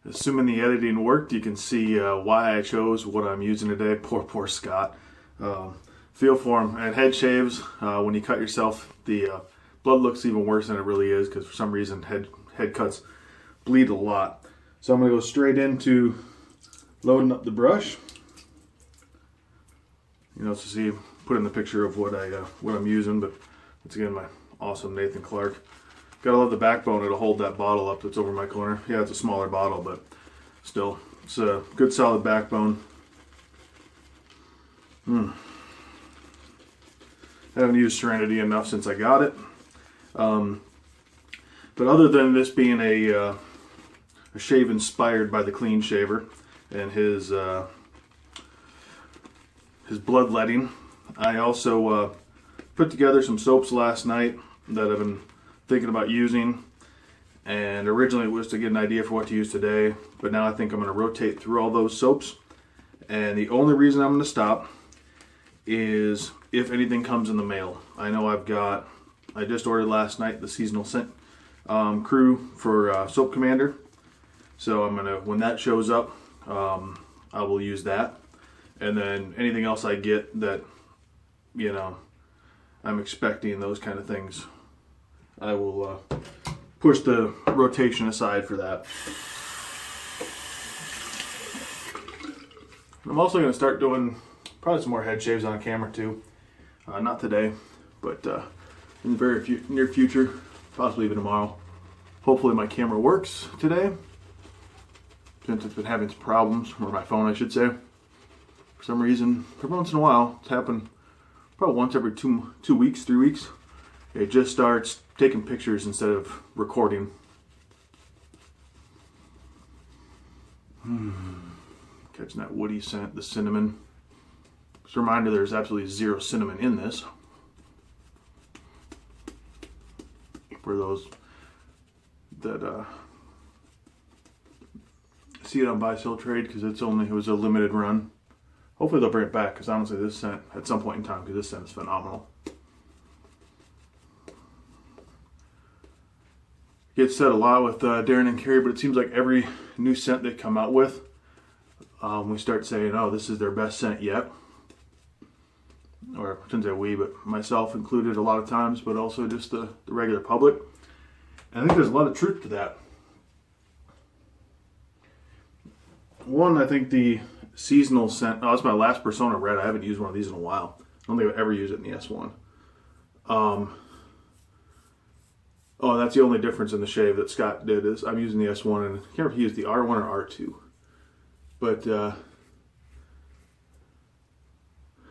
Assuming the editing worked, you can see why I chose what I'm using today. Poor Scott. Feel for him. At head shaves, when you cut yourself, the blood looks even worse than it really is because for some reason head cuts bleed a lot. So I'm going to go straight into loading up the brush. You know, to see, put in the picture of what I'm using, but once again, my awesome Nathan Clark. Gotta love the backbone. It'll hold that bottle up that's over my corner. Yeah, it's a smaller bottle, but still, it's a good solid backbone. I haven't used Serenity enough since I got it. But other than this being a shave inspired by the Clean Shaver and his bloodletting, I also put together some soaps last night that I've been thinking about using, and originally it was to get an idea for what to use today, but now I think I'm going to rotate through all those soaps, and the only reason I'm going to stop is if anything comes in the mail. I know I just ordered last night the seasonal scent crew for Soap Commander, so I'm gonna, when that shows up, I will use that, and then anything else I get that, you know, I'm expecting those kind of things, I will push the rotation aside for that. I'm also going to start doing probably some more head shaves on camera too. Not today, but in the very near future, possibly even tomorrow. Hopefully my camera works today, since it's been having some problems, or my phone I should say. For some reason, every once in a while, it's happened probably once every 2 weeks, 3 weeks. It just starts taking pictures instead of recording. Catching that woody scent, the cinnamon. Just a reminder, there's absolutely zero cinnamon in this. For those that see it on Buy Sell Trade, because it was a limited run. Hopefully they'll bring it back, because honestly this scent, at some point in time, because this scent is phenomenal. Gets said a lot with Darren and Carrie, but it seems like every new scent they come out with, we start saying, oh, this is their best scent yet. Or I shouldn't say we, but myself included a lot of times, but also just the regular public. And I think there's a lot of truth to that. One, I think the seasonal scent, that's my last Persona Red. I haven't used one of these in a while. I don't think I've ever used it in the S1. Oh, that's the only difference in the shave that Scott did is I'm using the S1, and I can't remember if he used the R1 or R2. But,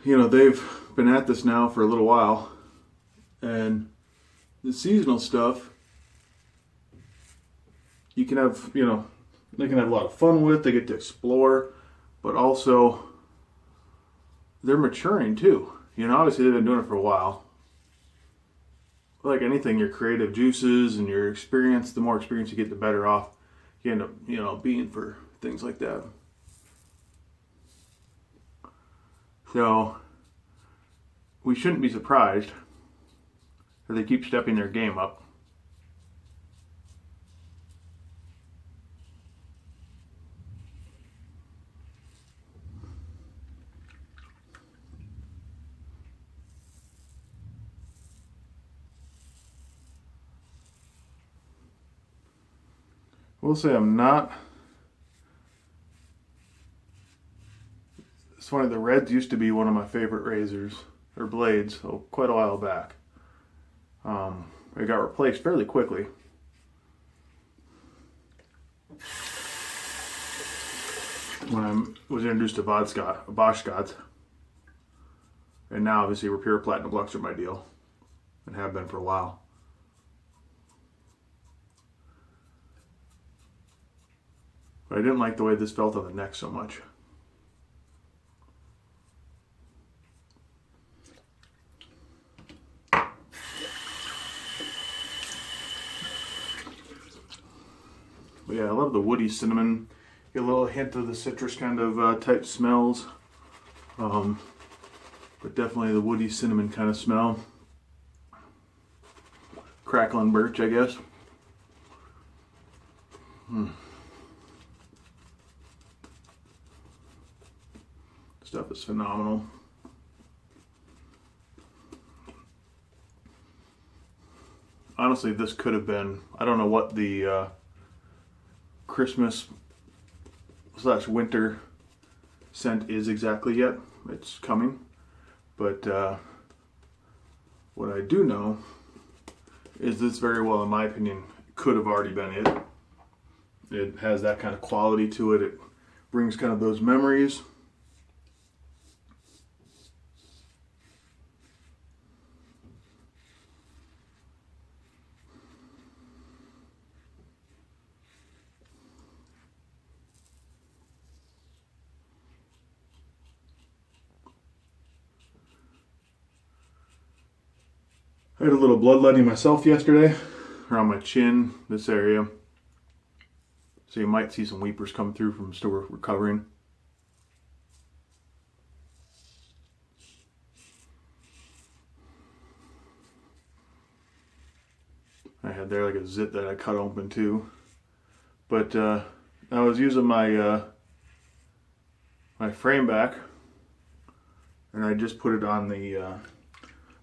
you know, they've been at this now for a little while, and the seasonal stuff, you can have, you know, they can have a lot of fun with, they get to explore, but also they're maturing too. You know, obviously they've been doing it for a while. Like anything, your creative juices and your experience, the more experience you get, the better off you end up, you know, being for things like that. So we shouldn't be surprised that they keep stepping their game up. We'll say I'm not. It's funny, the reds used to be one of my favorite razors, or blades, so quite a while back. It got replaced fairly quickly. When I was introduced to Bosch Scots. And now obviously Pure Platinum Lux are my deal, and have been for a while. But I didn't like the way this felt on the neck so much. But yeah, I love the woody cinnamon. Get a little hint of the citrus kind of type smells. But definitely the woody cinnamon kind of smell. Crackling birch, I guess. Stuff is phenomenal. Honestly, this could have been, I don't know what the Christmas / winter scent is exactly yet. It's coming. But what I do know is this very well, in my opinion, could have already been it. It has that kind of quality to it. It brings kind of those memories. I had a little bloodletting myself yesterday around my chin, this area. So you might see some weepers come through from still recovering. I had there like a zit that I cut open too. But I was using my my frame back, and I just put it on the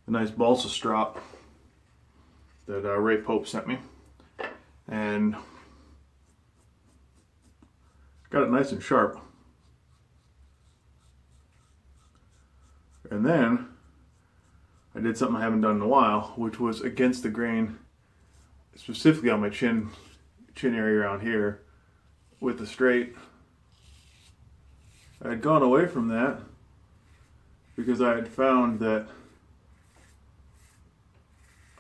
nice balsa strap that Ray Pope sent me, and got it nice and sharp. And then I did something I haven't done in a while, which was against the grain, specifically on my chin area around here with the straight. I had gone away from that because I had found that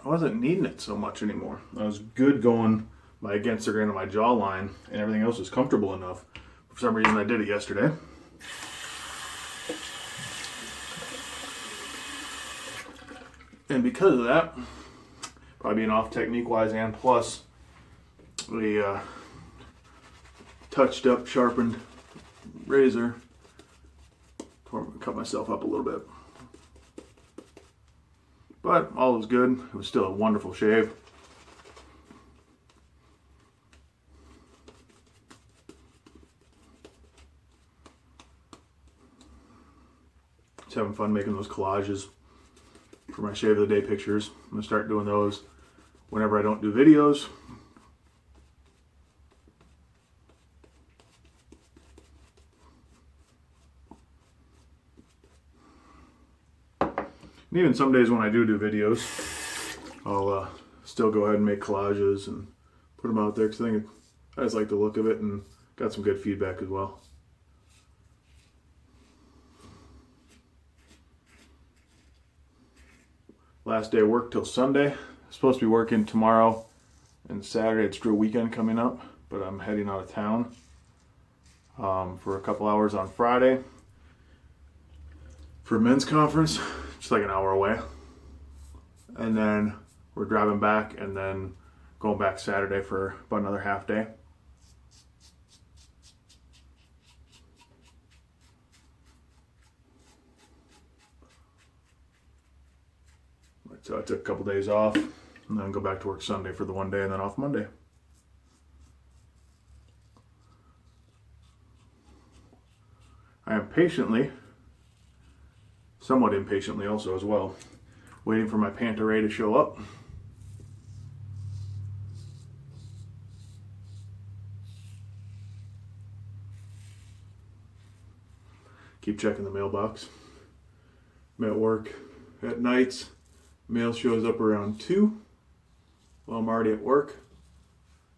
I wasn't needing it so much anymore. I was good going my against the grain of my jawline, and everything else was comfortable enough. For some reason, I did it yesterday. And because of that, probably being off technique-wise, and plus the touched up, sharpened razor, cut myself up a little bit. But all was good. It was still a wonderful shave. Just having fun making those collages for my shave of the day pictures. I'm going to start doing those whenever I don't do videos. And even some days when I do videos, I'll still go ahead and make collages and put them out there because I think I just like the look of it and got some good feedback as well. Last day of work till Sunday. I'm supposed to be working tomorrow and Saturday. It's Drew weekend coming up, but I'm heading out of town for a couple hours on Friday for a men's conference, just like an hour away. And then we're driving back and then going back Saturday for about another half day. So I took a couple days off and then go back to work Sunday for the one day and then off Monday. I am patiently, somewhat impatiently also as well, waiting for my Panta-Ray to show up. Keep checking the mailbox. I'm at work at nights. Mail shows up around 2 while I'm already at work.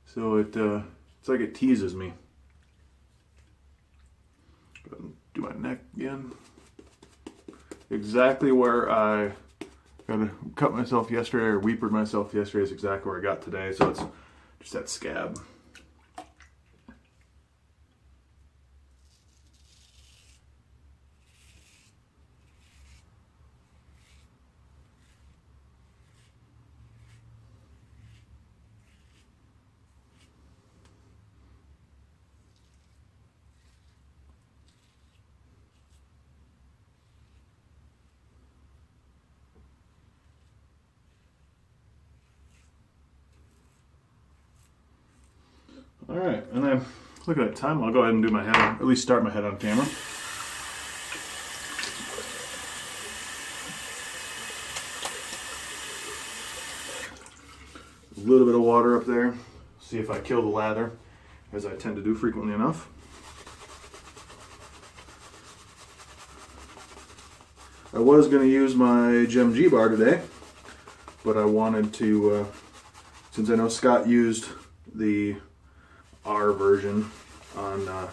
So it's like it teases me. Do my neck again. Exactly where I cut myself yesterday or weepered myself yesterday is exactly where I got today. So it's just that scab. All right, and then looking at time, I'll go ahead and do my head, at least start my head on camera. little bit of water up there. See if I kill the lather, as I tend to do frequently enough. I was going to use my Gem G bar today, but I wanted to, since I know Scott used the R version on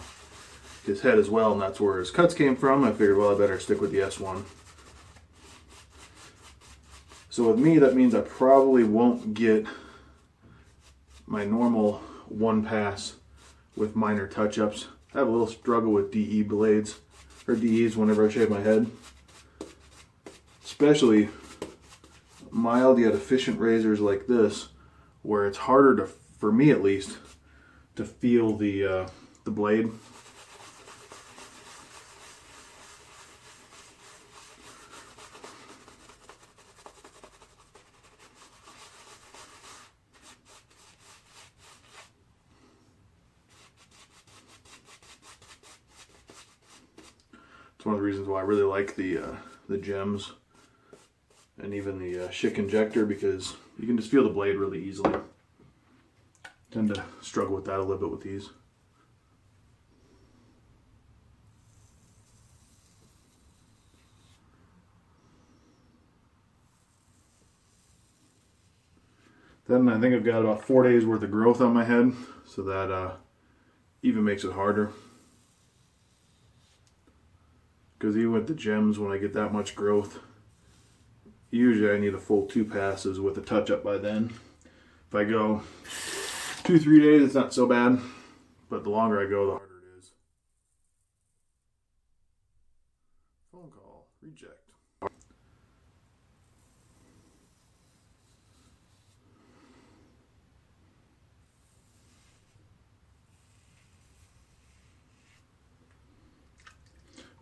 his head as well, and that's where his cuts came from, I figured, well, I better stick with the S1. So with me, that means I probably won't get my normal one pass with minor touch-ups. I have a little struggle with DE blades, or DEs whenever I shave my head. Especially mild yet efficient razors like this, where it's harder to, for me at least, to feel the blade. It's one of the reasons why I really like the gems and even the Schick injector, because you can just feel the blade really easily. Tend to struggle with that a little bit with these. Then I think I've got about 4 days worth of growth on my head, so that even makes it harder. Because even with the gems, when I get that much growth, usually I need a full 2 passes with a touch-up by then. If I go 2-3 days, it's not so bad, but the longer I go, the harder it is. Phone call, reject.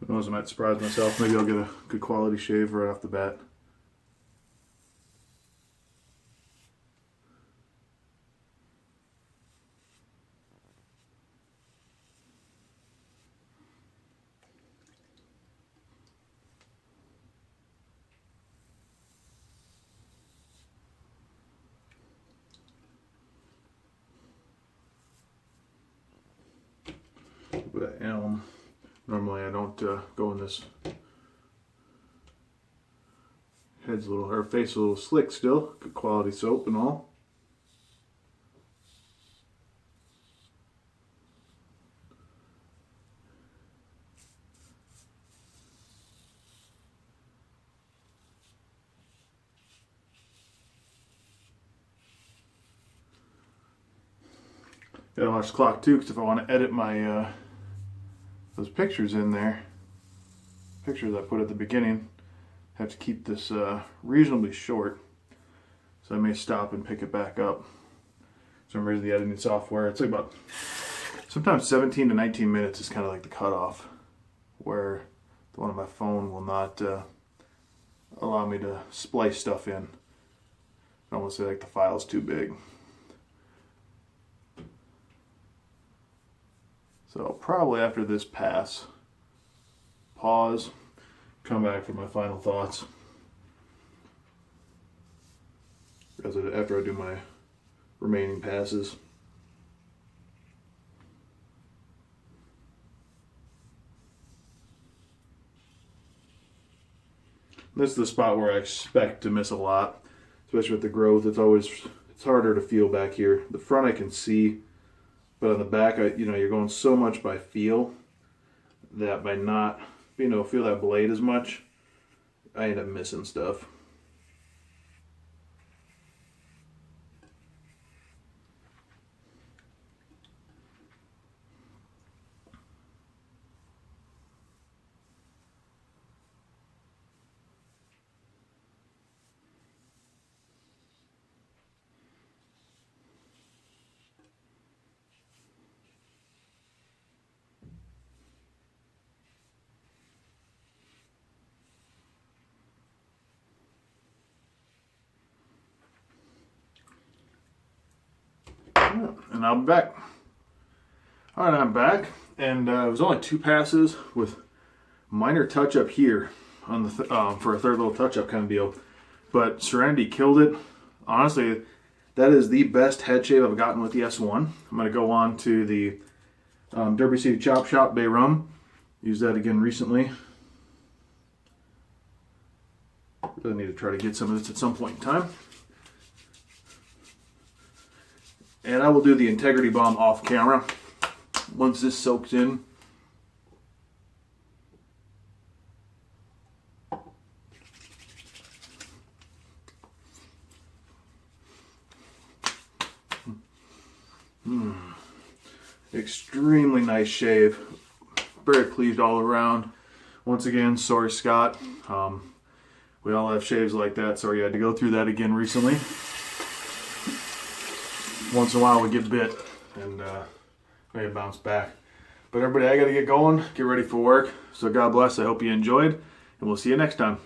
Who knows, I might surprise myself. Maybe I'll get a good quality shave right off the bat. But elm. Normally I don't go in this. Head's a little, her face a little slick still. Good quality soap and all. Gotta watch the clock too, because if I want to edit my those pictures in there, pictures I put at the beginning, I have to keep this reasonably short, so I may stop and pick it back up. For some reason the editing software, it's like about sometimes 17 to 19 minutes is kind of like the cutoff, where the one on my phone will not allow me to splice stuff in. I almost say like the file's too big. So probably after this pass, pause, come back for my final thoughts. After I do my remaining passes. This is the spot where I expect to miss a lot, especially with the growth. It's harder to feel back here. The front I can see. But on the back, you're going so much by feel that by not being able to feel that blade as much, I end up missing stuff. And I'll be back. Alright, I'm back, and it was only 2 passes with minor touch-up here on the for a third little touch-up kind of deal. But Serenity killed it. Honestly, That is the best head shave I've gotten with the S1. I'm going to go on to the Derby City Chop Shop Bay Rum. Used that again recently. Really need to try to get some of this at some point in time. And I will do the Integrity Balm off camera once this soaks in. Extremely nice shave. Very pleased all around. Once again, sorry Scott. We all have shaves like that. Sorry you had to go through that again recently. Once in a while we get bit and maybe bounce back. But everybody, I gotta get going, get ready for work. So God bless, I hope you enjoyed, and we'll see you next time.